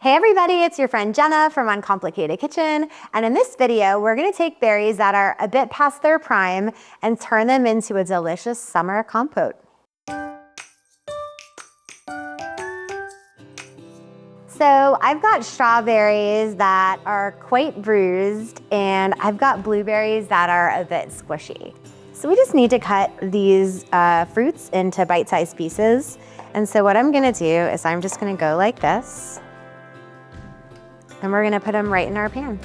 Hey everybody, it's your friend Jenna from Uncomplicated Kitchen, and in this video, we're gonna take berries that are a bit past their prime and turn them into a delicious summer compote. So I've got strawberries that are quite bruised, and I've got blueberries that are a bit squishy. So we just need to cut these fruits into bite-sized pieces. And so what I'm gonna do is I'm just gonna go like this, and we're gonna put them right in our pan.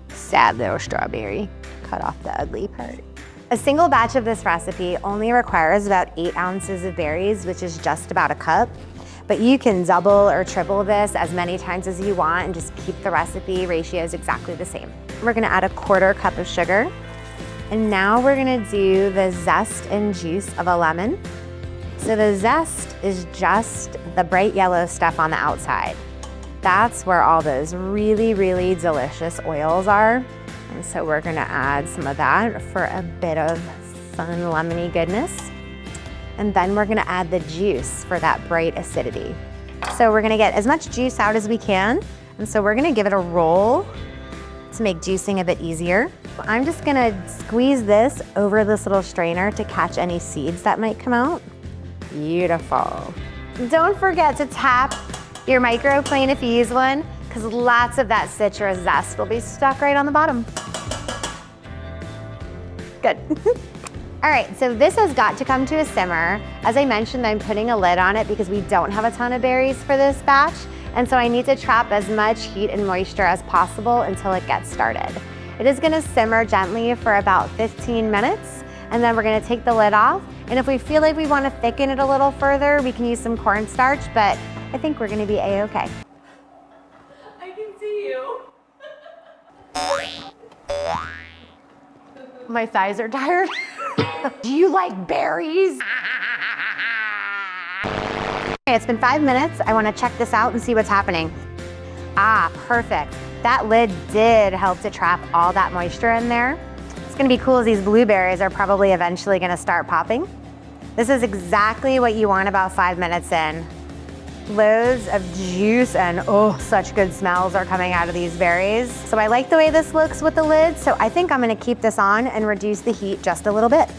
Sad little strawberry. Cut off the ugly part. A single batch of this recipe only requires about 8 ounces of berries, which is just about a cup. But you can double or triple this as many times as you want and just keep the recipe ratios exactly the same. We're gonna add a 1/4 cup of sugar. And now we're gonna do the zest and juice of a lemon. So the zest is just the bright yellow stuff on the outside. That's where all those really, really delicious oils are. And so we're gonna add some of that for a bit of fun lemony goodness. And then we're gonna add the juice for that bright acidity. So we're gonna get as much juice out as we can. And so we're gonna give it a roll to make juicing a bit easier. I'm just gonna squeeze this over this little strainer to catch any seeds that might come out. Beautiful. Don't forget to tap your microplane if you use one, because lots of that citrus zest will be stuck right on the bottom. Good. All right, so this has got to come to a simmer. As I mentioned, I'm putting a lid on it because we don't have a ton of berries for this batch, and so I need to trap as much heat and moisture as possible until it gets started. It is gonna simmer gently for about 15 minutes, and then we're gonna take the lid off, and if we feel like we wanna thicken it a little further, we can use some cornstarch, but I think we're gonna be A-okay. I can see you. My thighs are tired. Do you like berries? Okay, it's been 5 minutes. I wanna check this out and see what's happening. Ah, perfect. That lid did help to trap all that moisture in there. It's gonna be cool as these blueberries are probably eventually gonna start popping. This is exactly what you want about 5 minutes in. Loads of juice and oh, such good smells are coming out of these berries. So I like the way this looks with the lid, so I think I'm gonna keep this on and reduce the heat just a little bit.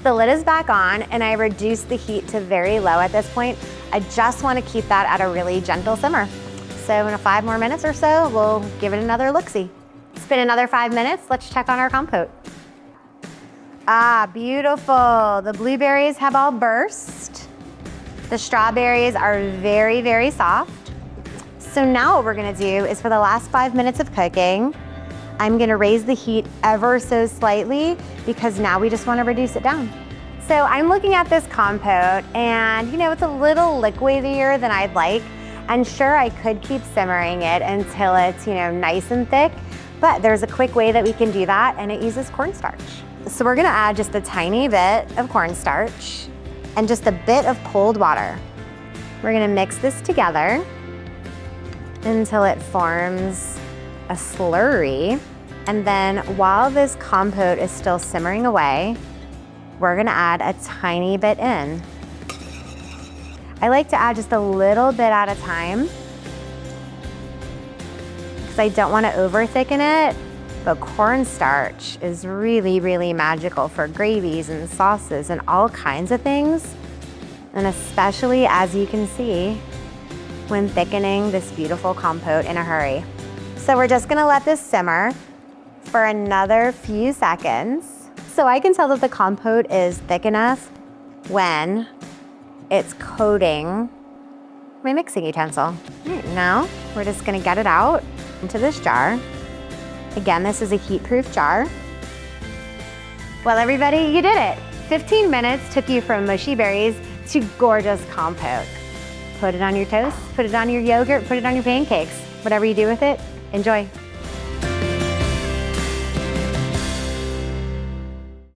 The lid is back on and I reduced the heat to very low at this point. I just wanna keep that at a really gentle simmer. So in 5 more minutes or so, we'll give it another look-see. It's been another 5 minutes, let's check on our compote. Ah, beautiful. The blueberries have all burst. The strawberries are very, very soft. So now what we're gonna do is for the last 5 minutes of cooking, I'm gonna raise the heat ever so slightly because now we just wanna reduce it down. So I'm looking at this compote and you know, it's a little liquidier than I'd like. And sure, I could keep simmering it until it's, you know, nice and thick, but there's a quick way that we can do that and it uses cornstarch. So we're gonna add just a tiny bit of cornstarch and just a bit of cold water. We're gonna mix this together until it forms a slurry. And then while this compote is still simmering away, we're gonna add a tiny bit in. I like to add just a little bit at a time because I don't wanna over thicken it, but cornstarch is really, really magical for gravies and sauces and all kinds of things. And especially, as you can see, when thickening this beautiful compote in a hurry. So we're just gonna let this simmer for another few seconds. So I can tell that the compote is thick enough when it's coating my mixing utensil. Right, now, we're just gonna get it out into this jar. Again, this is a heat-proof jar. Well, everybody, you did it. 15 minutes took you from mushy berries to gorgeous compote. Put it on your toast, put it on your yogurt, put it on your pancakes. Whatever you do with it, enjoy.